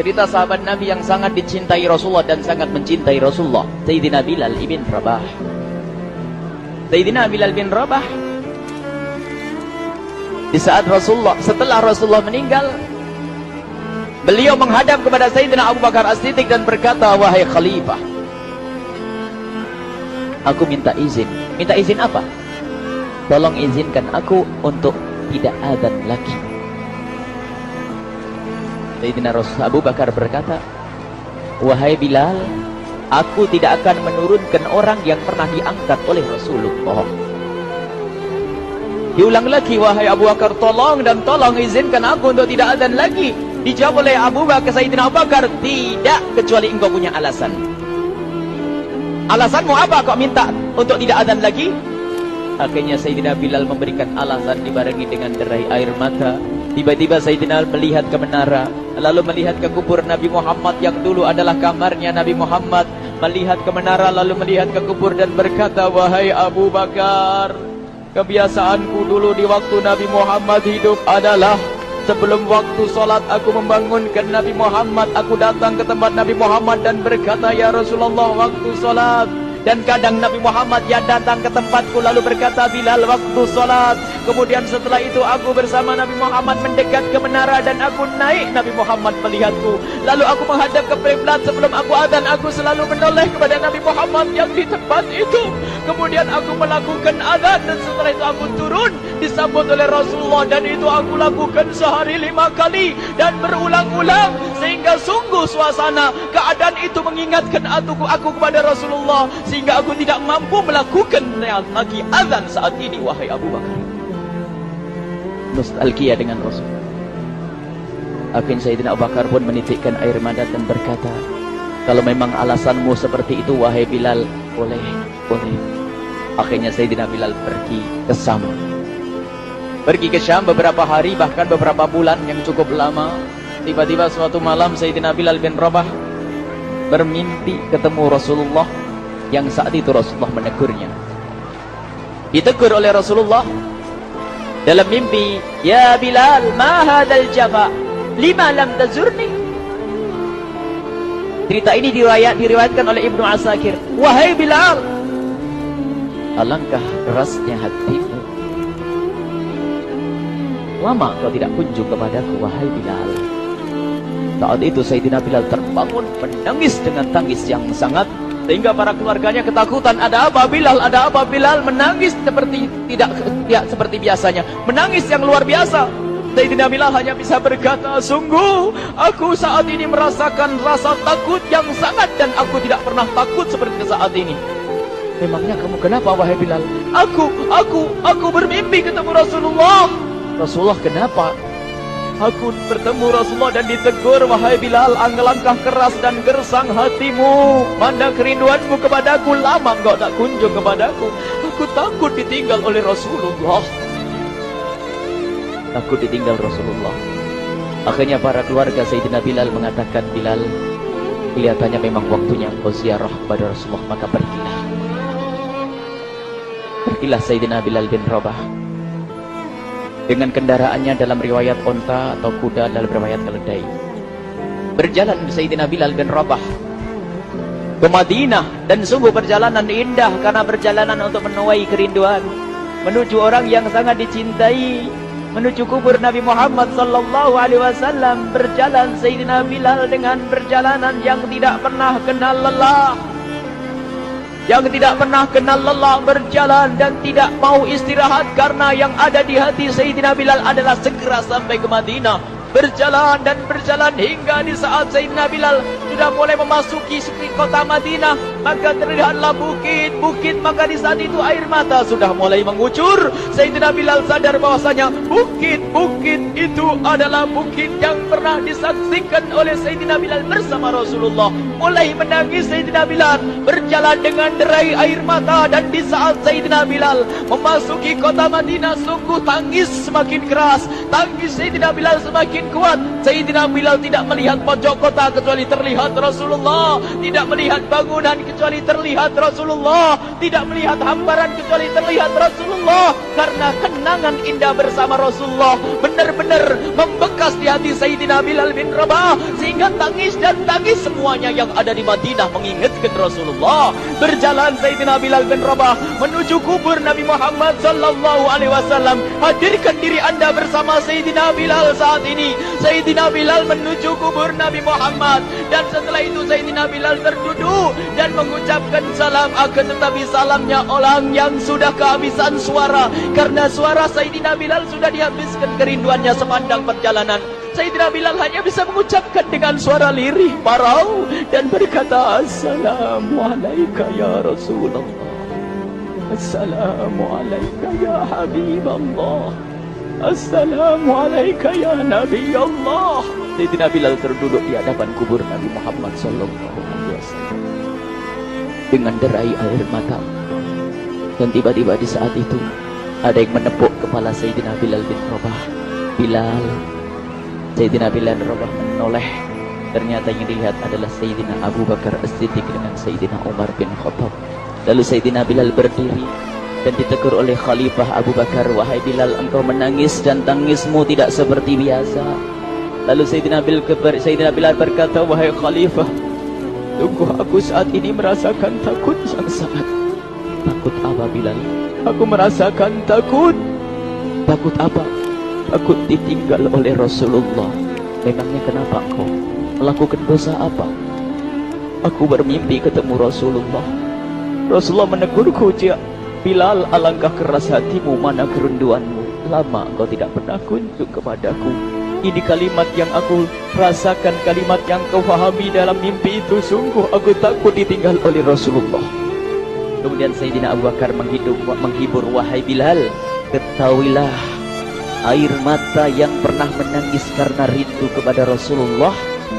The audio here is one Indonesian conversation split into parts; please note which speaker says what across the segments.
Speaker 1: Cerita sahabat Nabi yang sangat dicintai Rasulullah dan sangat mencintai Rasulullah, Sayyidina Bilal ibn Rabah. Sayyidina Bilal bin Rabah, di saat setelah Rasulullah meninggal, beliau menghadap kepada Sayyidina Abu Bakar As-Siddiq dan berkata, wahai khalifah, aku minta izin. Minta izin apa? Tolong izinkan aku untuk tidak adzan lagi. Sayyidina Abu Bakar berkata, wahai Bilal, aku tidak akan menurunkan orang yang pernah diangkat oleh Rasulullah. Diulang lagi, wahai Abu Bakar, tolong dan tolong izinkan aku untuk tidak adzan lagi. Dijawab oleh Abu Bakar, Sayyidina Abu Bakar, tidak, kecuali engkau punya alasan. Alasanmu apa kau minta untuk tidak adzan lagi? Akhirnya Sayyidina Bilal memberikan alasan dibarengi dengan derai air mata. Tiba-tiba Sayyidina melihat ke menara, lalu melihat ke kubur Nabi Muhammad yang dulu adalah kamarnya Nabi Muhammad. Melihat ke menara, lalu melihat ke kubur dan berkata, wahai Abu Bakar, kebiasaanku dulu di waktu Nabi Muhammad hidup adalah sebelum waktu sholat aku membangunkan Nabi Muhammad. Aku datang ke tempat Nabi Muhammad dan berkata, ya Rasulullah, waktu sholat. Dan kadang Nabi Muhammad yang datang ke tempatku lalu berkata, Bilal, waktu sholat. Kemudian setelah itu aku bersama Nabi Muhammad mendekat ke menara dan aku naik, Nabi Muhammad melihatku. Lalu aku menghadap ke kiblat. Sebelum aku adzan, aku selalu menoleh kepada Nabi Muhammad yang di tempat itu. Kemudian aku melakukan adzan dan setelah itu aku turun disambut oleh Rasulullah, dan itu aku lakukan sehari 5 kali dan berulang-ulang, sehingga sungguh suasana keadaan itu mengingatkan aku kepada Rasulullah, sehingga aku tidak mampu melakukan lagi azan saat ini, wahai Abu Bakar. Nostalgia dengan Rasul. Akhirnya Sayyidina Abu Bakar pun menitikkan air mata dan berkata, kalau memang alasanmu seperti itu, wahai Bilal, boleh. Akhirnya Sayyidina Bilal pergi ke Syam. Pergi ke Syam beberapa hari, bahkan beberapa bulan yang cukup lama. Tiba-tiba suatu malam Sayyidina Bilal bin Rabah bermimpi ketemu Rasulullah, yang saat itu Rasulullah menegurnya. Ditegur oleh Rasulullah dalam mimpi, ya Bilal, ma hadzal jafa, lima lam tazurni. Cerita ini diriwayatkan oleh Ibnu Asakir. Wahai Bilal, alangkah kerasnya hatimu, lama kau tidak kunjung kepadaku, wahai Bilal. Saat itu Sayyidina Bilal terbangun menangis dengan tangis yang sangat, sehingga para keluarganya ketakutan. Ada apa Bilal? Ada apa Bilal? Menangis seperti tidak seperti biasanya, menangis yang luar biasa. Sayyidina Bilal hanya bisa berkata, sungguh aku saat ini merasakan rasa takut yang sangat, dan aku tidak pernah takut seperti saat ini. Memangnya kamu kenapa, wahai Bilal? Aku bermimpi ketemu Rasulullah. Rasulullah, kenapa? Aku bertemu Rasulullah dan ditegur, wahai Bilal, langkah keras dan gersang hatimu, mana kerinduanmu kepadaku, lama engkau tak kunjung kepadaku. Aku takut ditinggal oleh Rasulullah. Takut ditinggal Rasulullah. Akhirnya para keluarga Sayyidina Bilal mengatakan, Bilal, kelihatannya memang waktunya engkau ziarah kepada Rasulullah, maka pergilah. Pergilah Sayyidina Bilal bin Rabah dengan kendaraannya, dalam riwayat onta atau kuda, dalam riwayat keledai. Berjalan Sayyidina Bilal bin Rabah ke Madinah, dan sungguh perjalanan indah karena perjalanan untuk menuai kerinduan, menuju orang yang sangat dicintai, menuju kubur Nabi Muhammad sallallahu alaihi wasallam. Berjalan Sayyidina Bilal dengan perjalanan yang tidak pernah kenal lelah, yang tidak pernah kenal lelah, berjalan dan tidak mau istirahat, karena yang ada di hati Sayyidina Bilal adalah segera sampai ke Madinah. Berjalan dan berjalan hingga di saat Sayyidina Bilal sudah mulai memasuki kota Madinah, maka terlihatlah bukit-bukit, maka di saat itu air mata sudah mulai mengucur. Sayyidina Bilal sadar bahwasanya bukit-bukit itu adalah bukit yang pernah disaksikan oleh Sayyidina Bilal bersama Rasulullah. Mulai menangis Sayyidina Bilal, berjalan dengan derai air mata, dan di saat Sayyidina Bilal memasuki kota Madinah, sungguh tangis semakin keras, tangis Sayyidina Bilal semakin kuat. Sayyidina Bilal tidak melihat pojok kota kecuali terlihat Rasulullah, tidak melihat bangunan kecuali terlihat Rasulullah, tidak melihat hamparan kecuali terlihat Rasulullah, karena kenangan indah bersama Rasulullah benar-benar membekas di hati Sayyidina Bilal bin Rabah, sehingga tangis dan tangis semuanya yang ada di Madinah mengingatkan Rasulullah. Berjalan Sayyidina Bilal bin Rabah menuju kubur Nabi Muhammad sallallahu alaihi wasallam. Hadirkan diri Anda bersama Sayyidina Bilal saat ini. Sayyidina Bilal menuju kubur Nabi Muhammad, dan setelah itu Sayyidina Bilal terduduk dan mengucapkan salam, akan tetapi salamnya orang yang sudah kehabisan suara, karena suara Sayyidina Bilal sudah dihabiskan kerinduannya sepanjang perjalanan. Sayyidina Bilal hanya bisa mengucapkan dengan suara lirih parau dan berkata, Assalamualaikum ya Rasulullah, Assalamualaikum ya Habiballah, Assalamualaikum ya Nabi Allah. Sayyidina Bilal terduduk di hadapan kubur Nabi Muhammad sallallahu alaihi wasallam dengan derai air mata. Dan tiba-tiba di saat itu ada yang menepuk kepala Sayyidina Bilal bin Rabah. Bilal. Sayyidina Bilal bin Rabah menoleh. Ternyata yang dilihat adalah Sayyidina Abu Bakar As-Siddiq dengan Sayyidina Umar bin Khattab. Lalu Sayyidina Bilal berdiri dan ditegur oleh Khalifah Abu Bakar, wahai Bilal, engkau menangis dan tangismu tidak seperti biasa. Lalu Sayyidina Bilal berkata, wahai Khalifah, sungguh aku saat ini merasakan takut yang sangat. Takut apa Bilal? Aku merasakan takut. Takut apa? Takut ditinggal oleh Rasulullah. Memangnya kenapa engkau melakukan dosa apa? Aku bermimpi ketemu Rasulullah. Rasulullah menegurku, Bilal, alangkah keras hatimu, mana kerinduanmu. Lama engkau tidak pernah kunjung kepadaku. Ini kalimat yang aku rasakan, kalimat yang kau fahami dalam mimpi itu. Sungguh aku takut ditinggal oleh Rasulullah. Kemudian Sayyidina Abu Bakar menghibur, wahai Bilal, ketahuilah, air mata yang pernah menangis karena rindu kepada Rasulullah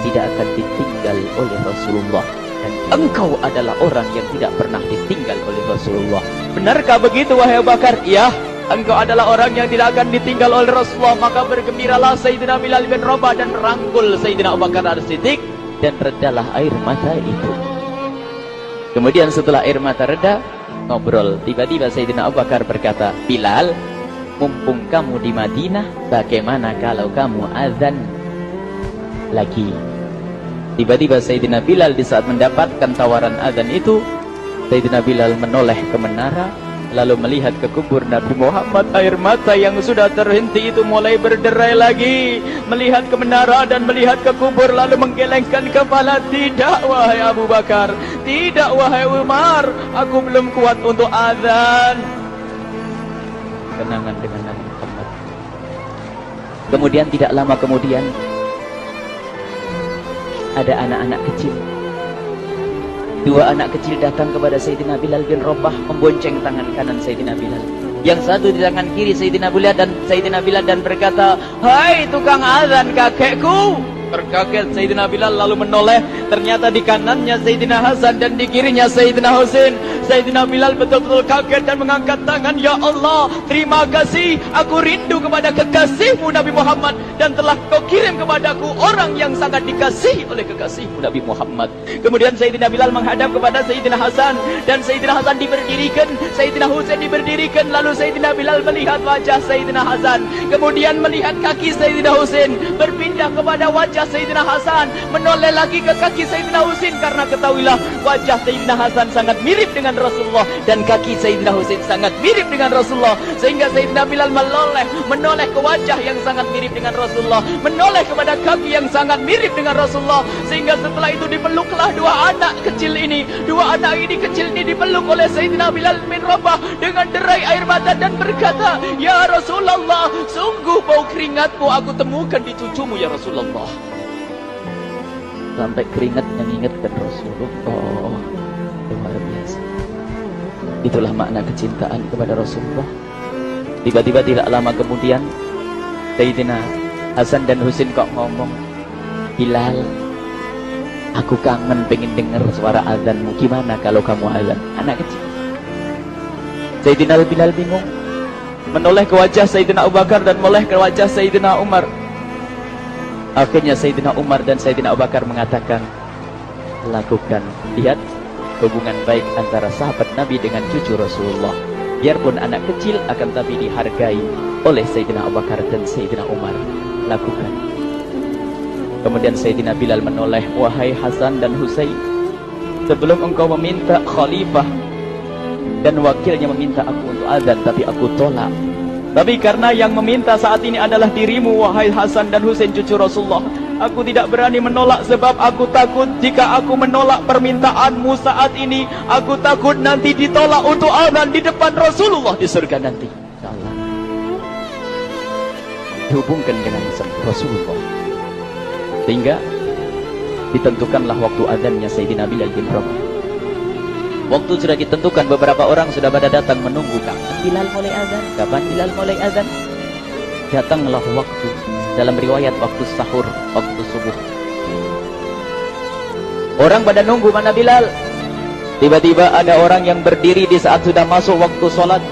Speaker 1: tidak akan ditinggal oleh Rasulullah. Dan engkau adalah orang yang tidak pernah ditinggal oleh Rasulullah. Benarkah begitu wahai Abu Bakar? Iya, engkau adalah orang yang tidak akan ditinggal oleh Rasulullah. Maka bergembiralah Sayyidina Bilal bin Rabah dan merangkul Sayyidina Abu Bakar As-Siddiq, dan redalah air mata itu. Kemudian setelah air mata reda, ngobrol. Tiba-tiba Sayyidina Abu Bakar berkata, Bilal, mumpung kamu di Madinah, bagaimana kalau kamu azan lagi? Tiba-tiba Sayyidina Bilal di saat mendapatkan tawaran azan itu, Sayyidina Bilal menoleh ke menara, lalu melihat ke kubur Nabi Muhammad. Air mata yang sudah terhenti itu mulai berderai lagi. Melihat ke menara dan melihat ke kubur, lalu menggelengkan kepala. Tidak wahai Abu Bakar, tidak wahai Umar, aku belum kuat untuk azan. Kenangan dengan Nabi Muhammad. Kemudian tidak lama kemudian ada anak-anak kecil. Dua anak kecil datang kepada Sayyidina Bilal bin Rabah, membonceng tangan kanan Sayyidina Bilal. Yang satu di tangan kiri Sayyidina Bilal dan berkata, hai tukang azan kakekku. Terkaget Sayyidina Bilal lalu menoleh. Ternyata di kanannya Sayyidina Hasan dan di kirinya Sayyidina Husain. Sayyidina Bilal betul-betul kaget dan mengangkat tangan. Ya Allah, terima kasih. Aku rindu kepada kekasihmu Nabi Muhammad, dan telah kau kirim kepadaku orang yang sangat dikasihi oleh kekasihmu Nabi Muhammad. Kemudian Sayyidina Bilal menghadap kepada Sayyidina Hasan, dan Sayyidina Hasan diberdirikan, Sayyidina Husain diberdirikan. Lalu Sayyidina Bilal melihat wajah Sayyidina Hasan, kemudian melihat kaki Sayyidina Husain, berpindah kepada wajah Sayyidina Hasan, menoleh lagi ke kaki Sayyidina Husain, karena ketahuilah wajah Sayyidina Hasan sangat mirip dengan Rasulullah dan kaki Sayyidina Husain sangat mirip dengan Rasulullah, sehingga Sayyidina Bilal menoleh ke wajah yang sangat mirip dengan Rasulullah, menoleh kepada kaki yang sangat mirip dengan Rasulullah, sehingga setelah itu dipeluklah dua anak kecil ini. Dua anak ini kecil ini dipeluk oleh Sayyidina Bilal bin Rabah dengan derai air mata dan berkata, ya Rasulullah, sungguh bau keringatmu aku temukan di cucumu ya Rasulullah. Sampai keringat mengingatkan Rasulullah. Luar biasa. Itulah makna kecintaan kepada Rasulullah. Tiba-tiba tidak lama kemudian Sayyidina Hasan dan Husain kok ngomong, Bilal, aku kangen pengen dengar suara azanmu. Gimana kalau kamu azan? Anak kecil. Sayyidina Bilal bingung, menoleh ke wajah Sayyidina Abu Bakar dan menoleh ke wajah Sayyidina Umar. Akhirnya Sayyidina Umar dan Sayyidina Abu Bakar mengatakan, lakukan. Lihat hubungan baik antara sahabat Nabi dengan cucu Rasulullah. Biarpun anak kecil, akan tapi dihargai oleh Sayyidina Abu Bakar dan Sayyidina Umar. Lakukan. Kemudian Sayyidina Bilal menoleh, wahai Hasan dan Husain, sebelum engkau meminta khalifah dan wakilnya meminta aku untuk azan, tapi aku tolak. Tapi karena yang meminta saat ini adalah dirimu, wahai Hasan dan Husain cucu Rasulullah, aku tidak berani menolak, sebab aku takut jika aku menolak permintaanmu saat ini, aku takut nanti ditolak untuk azan di depan Rasulullah di surga nanti. Insyaallah dihubungkan dengan Rasulullah, sehingga ditentukanlah waktu azannya Sayyidina Bilal bin Rabah. Waktu sudah ditentukan, beberapa orang sudah pada datang menunggu, kapan Bilal mulai azan, kapan Bilal mulai azan. Datanglah waktu, dalam riwayat waktu sahur, waktu subuh. Orang pada nunggu mana Bilal. Tiba-tiba ada orang yang berdiri di saat sudah masuk waktu sholat.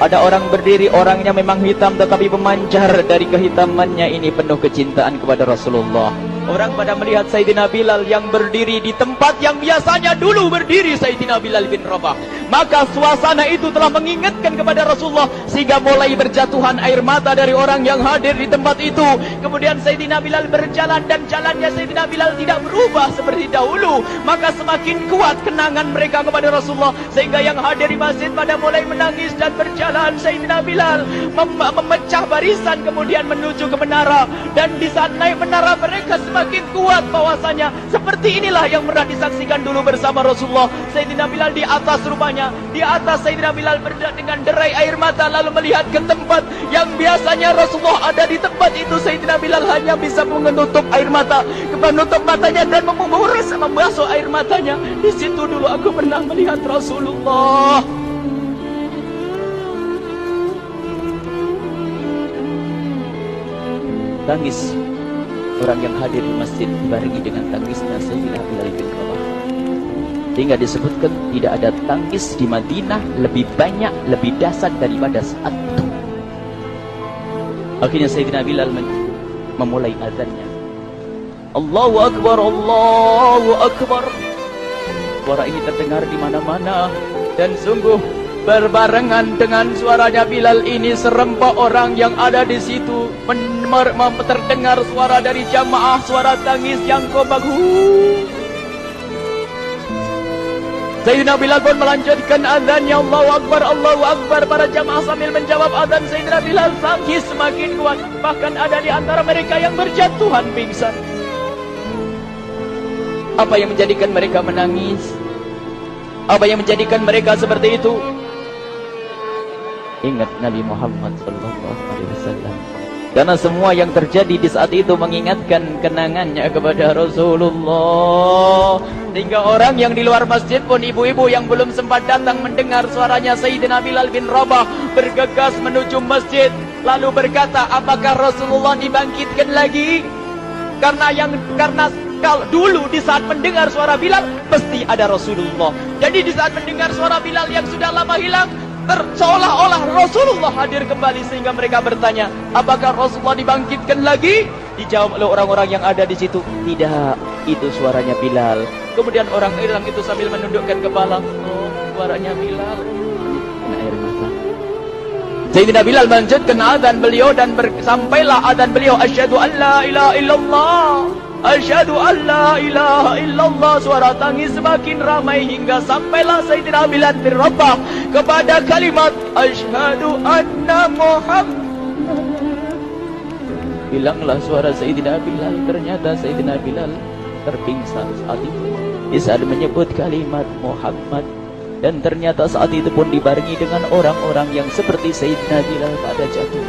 Speaker 1: Ada orang berdiri, orangnya memang hitam tetapi memancar dari kehitamannya ini penuh kecintaan kepada Rasulullah. Orang pada melihat Sayyidina Bilal yang berdiri di tempat yang biasanya dulu berdiri Sayyidina Bilal bin Rabah. Maka suasana itu telah mengingatkan kepada Rasulullah, sehingga mulai berjatuhan air mata dari orang yang hadir di tempat itu. Kemudian Sayyidina Bilal berjalan, dan jalannya Sayyidina Bilal tidak berubah seperti dahulu. Maka semakin kuat kenangan mereka kepada Rasulullah, sehingga yang hadir di masjid pada mulai menangis dan berjalan. Sayyidina Bilal memecah barisan kemudian menuju ke menara, dan di saat naik menara mereka semakin kuat bahwasanya seperti inilah yang pernah disaksikan dulu bersama Rasulullah. Sayyidina Bilal di atas rumahnya, di atas Sayyidina Bilal dengan derai air mata, lalu melihat ke tempat yang biasanya Rasulullah ada di tempat itu. Sayyidina Bilal hanya bisa menutup air mata, menutup matanya dan membasuh air matanya. Di situ dulu aku pernah melihat Rasulullah. Tangis orang yang hadir di masjid dibarengi dengan tangisnya Sayyidina Bilal bin Rabah, sehingga disebutkan tidak ada tangis di Madinah lebih banyak, lebih dahsyat daripada saat itu. Akhirnya Sayyidina Bilal memulai azannya. Allahu Akbar, Allahu Akbar. Suara ini terdengar di mana-mana, dan sungguh berbarengan dengan suaranya Bilal ini serempak orang yang ada di situ terdengar suara dari jamaah, suara tangis yang kompak. Sayyidina Bilal pun melanjutkan azannya, Allahu Akbar, Allahu Akbar. Para jamaah sambil menjawab azan Sayyidina Bilal, tangis semakin kuat. Bahkan ada di antara mereka yang berjatuhan pingsan. Apa yang menjadikan mereka menangis? Apa yang menjadikan mereka seperti itu? Ingat Nabi Muhammad SAW. Karena semua yang terjadi di saat itu mengingatkan kenangannya kepada Rasulullah. Sehingga orang yang di luar masjid pun, ibu-ibu yang belum sempat datang mendengar suaranya Sayyidina Bilal bin Rabah, bergegas menuju masjid, lalu berkata, apakah Rasulullah dibangkitkan lagi? Karena kalau dulu di saat mendengar suara Bilal pasti ada Rasulullah. Jadi di saat mendengar suara Bilal yang sudah lama hilang, seolah-olah Rasulullah hadir kembali, sehingga mereka bertanya, apakah Rasulullah dibangkitkan lagi? Dijawab oleh orang-orang yang ada di situ, tidak, itu suaranya Bilal. Kemudian orang-orang itu sambil menundukkan kepala, oh, suaranya Bilal. Kena air mata. Sayyidina Bilal melanjutkan azan beliau, dan sampailah azan beliau, asyhadu an la ilaha illallah, asyhadu an la ilaha illallah. Suara tangis semakin ramai hingga sampailah Sayyidina Bilal bin Rabah kepada kalimat asyhadu anna Muhammad. Hilanglah suara Sayyidina Bilal. Ternyata Sayyidina Bilal terpingsan saat itu di saat menyebut kalimat Muhammad. Dan ternyata saat itu pun dibarengi dengan orang-orang yang seperti Sayyidina Bilal pada jatuh.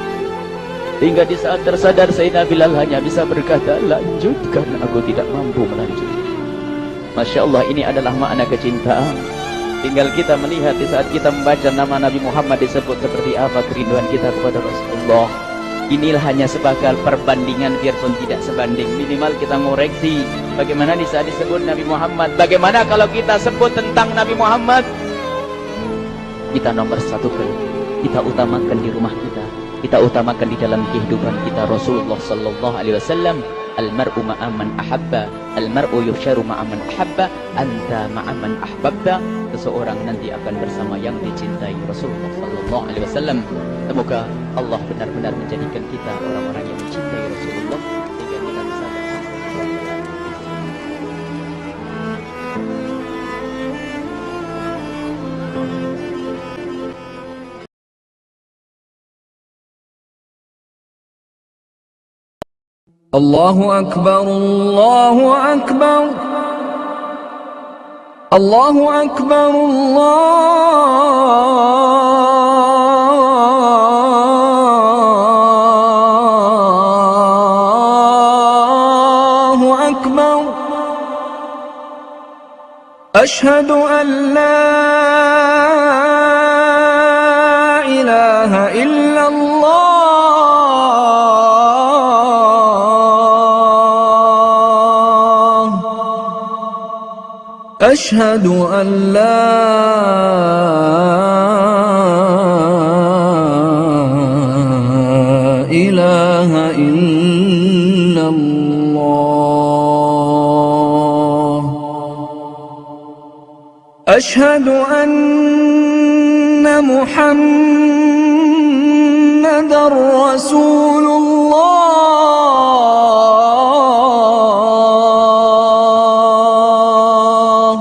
Speaker 1: Hingga di saat tersadar Sayyidina Bilal hanya bisa berkata, lanjutkan, aku tidak mampu melanjutkan. Masya Allah, ini adalah makna kecintaan. Tinggal kita melihat di saat kita membaca nama Nabi Muhammad disebut seperti apa kerinduan kita kepada Rasulullah. Inilah hanya sebagai perbandingan, biarpun tidak sebanding. Minimal kita ngoreksi bagaimana di saat disebut Nabi Muhammad. Bagaimana kalau kita sebut tentang Nabi Muhammad? Kita nomor satu, kita utamakan di rumah kita utamakan di dalam kehidupan kita Rasulullah sallallahu alaihi wasallam. Al-mar'u ma'aman ahabba, al-mar'u yusharu ma'aman ahabba, anta ma'aman ahbabta. Seseorang nanti akan bersama yang dicintai Rasulullah sallallahu alaihi wasallam. Semoga Allah benar-benar menjadikan kita orang-orang yang mencintai Rasulullah, sehingga kita bisa bersama.
Speaker 2: الله أكبر الله أكبر الله أكبر الله أكبر أشهد أن لا إله إلا الله أشهد أن لا إله إلا الله أشهد أن محمدًا رسول الله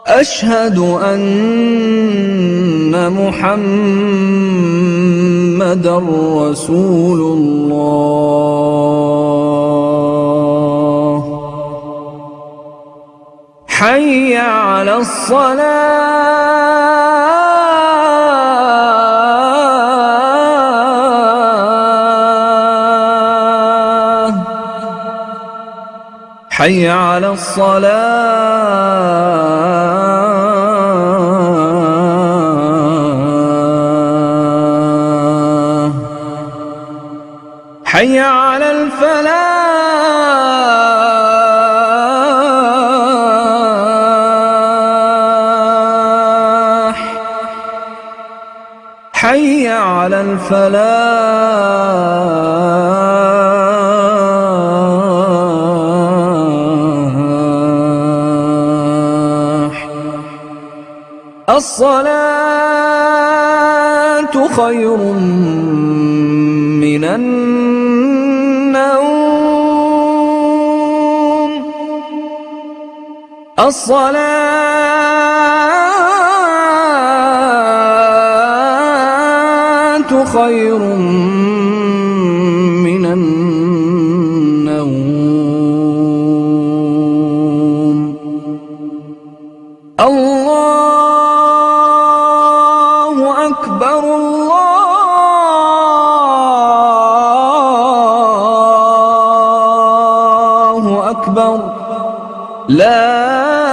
Speaker 2: أشهد أن محمدًا رسول الله حي على الصلاة حي على الصلاة حي على الفلاح حي على الفلاح الصلاة خير من النوم الصلاة خير من النوم الله أكبر الله أكبر لا